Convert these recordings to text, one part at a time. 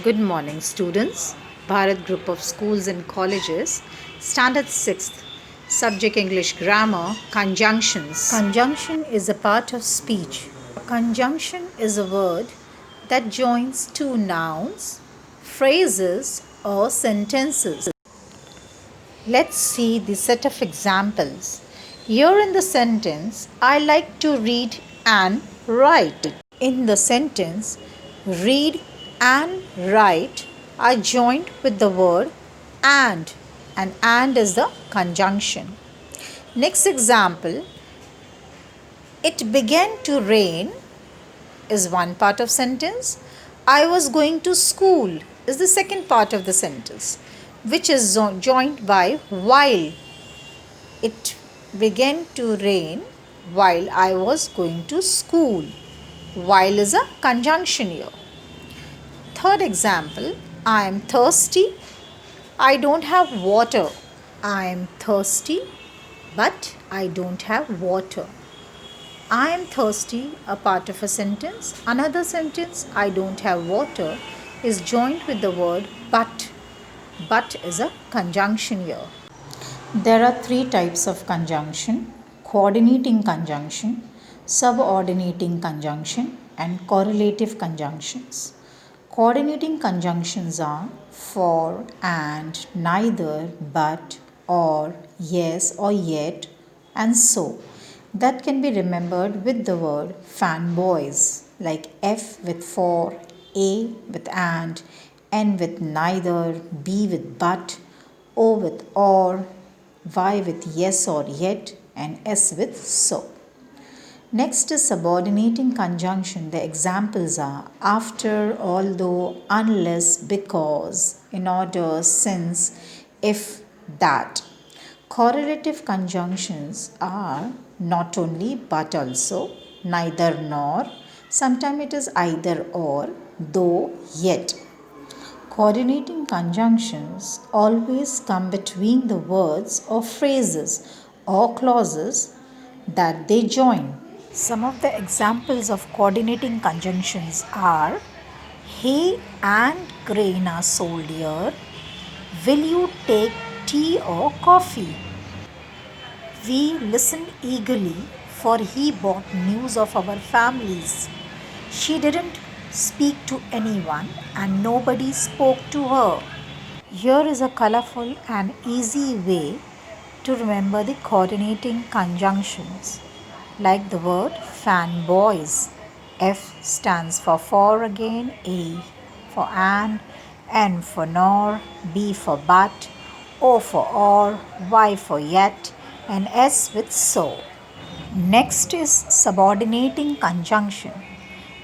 Good morning, students. Bharat Group of Schools and Colleges, Standard 6th, Subject English Grammar, Conjunctions. Conjunction is a part of speech. A conjunction is a word that joins two nouns, phrases, or sentences. Let's see the set of examples. Here in the sentence, I like to read and write. In the sentence, read and write are joined with the word and is the conjunction. Next example, it began to rain is one part of sentence. I was going to school is the second part of the sentence, which is joined by while. It began to rain while I was going to school. While is a conjunction here. Third example, I am thirsty. I don't have water. I am thirsty, but I don't have water. I am thirsty, a part of a sentence. Another sentence, I don't have water, is joined with the word but. But is a conjunction here. There are three types of conjunction: coordinating conjunction, subordinating conjunction, and correlative conjunctions. Coordinating conjunctions are for, and, neither, but, or, yes or yet, and so. That can be remembered with the word fanboys, like F with for, A with and, N with neither, B with but, O with or, Y with yes or yet, and S with so. Next is subordinating conjunction. The examples are after, although, unless, because, in order, since, if, that. Correlative conjunctions are not only but also, neither nor, sometimes it is either or, though, yet. Coordinating conjunctions always come between the words or phrases or clauses that they join. Some of the examples of coordinating conjunctions are hay and grain are sold here. Will you take tea or coffee? We listened eagerly, for he brought news of our families. She didn't speak to anyone, and nobody spoke to her. Here is a colorful and easy way to remember the coordinating conjunctions, like the word fanboys. F stands for again, A for and, N for nor, B for but, O for or, Y for yet, and S with so. Next is subordinating conjunction.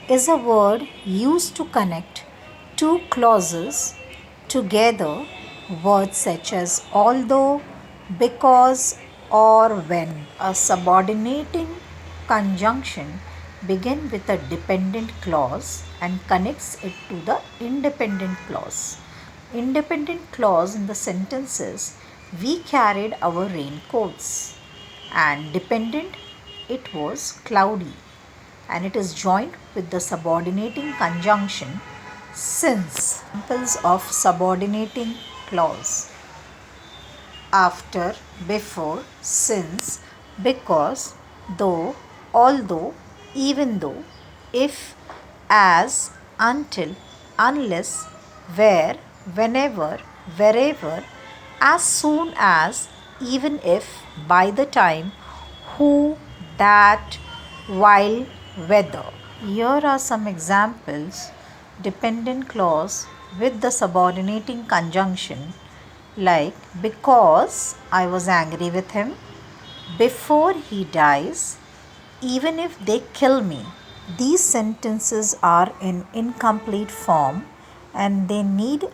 Is a word used to connect two clauses together, words such as although, because, or when. A subordinating conjunction begins with a dependent clause and connects it to the independent clause. Independent clause in the sentences, we carried our raincoats, and dependent, it was cloudy, and it is joined with the subordinating conjunction since. Examples of subordinating clause: after, before, since, because, though, although, even though, if, as, until, unless, where, whenever, wherever, as soon as, even if, by the time, who, that, while, whether. Here are some examples: dependent clause with the subordinating conjunction, like because I was angry with him, before he dies, even if they kill me. These sentences are in incomplete form and they need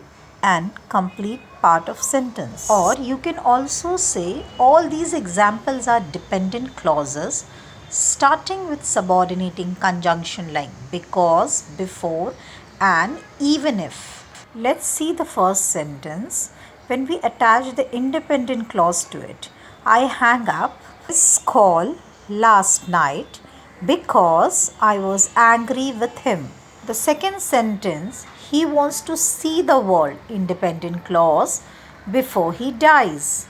an complete part of sentence. Or you can also say all these examples are dependent clauses starting with subordinating conjunction like because, before, and even if. Let's see the first sentence. When we attach the independent clause to it, I hang up this call last night because I was angry with him. The second sentence, he wants to see the world, independent clause, before he dies.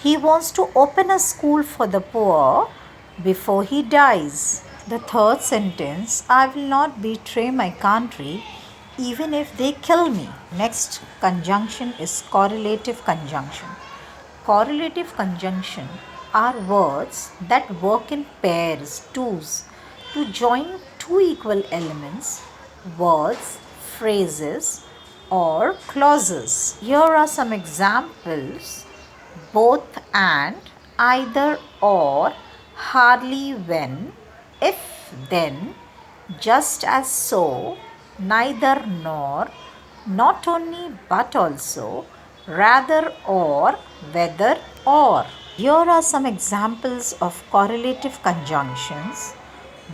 He wants to open a school for the poor before he dies. The third sentence, I will not betray my country even if they kill me. Next conjunction is correlative conjunction. Correlative conjunction are words that work in pairs, twos, to join two equal elements, words, phrases, or clauses. Here are some examples: both and, either or, hardly when, if then, just as so, neither nor, not only but also, rather or, whether or. Here are some examples of correlative conjunctions.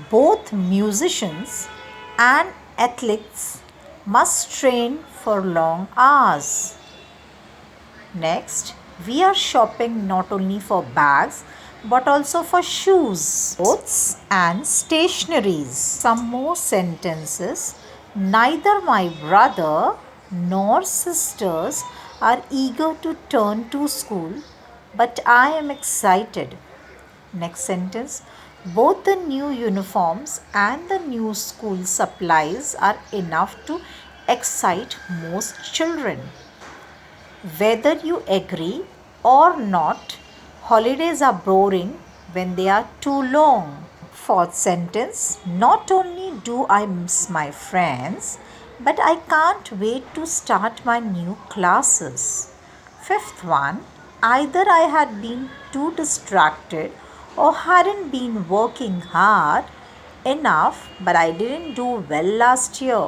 Both musicians and athletes must train for long hours. Next, we are shopping not only for bags but also for shoes, clothes and stationeries. Some more sentences. Neither my brother nor sisters are eager to turn to school, but I am excited. Next sentence. Both the new uniforms and the new school supplies are enough to excite most children. Whether you agree or not, holidays are boring when they are too long. Fourth sentence, not only do I miss my friends, but I can't wait to start my new classes. Fifth one, either I had been too distracted or hadn't been working hard enough, but I didn't do well last year.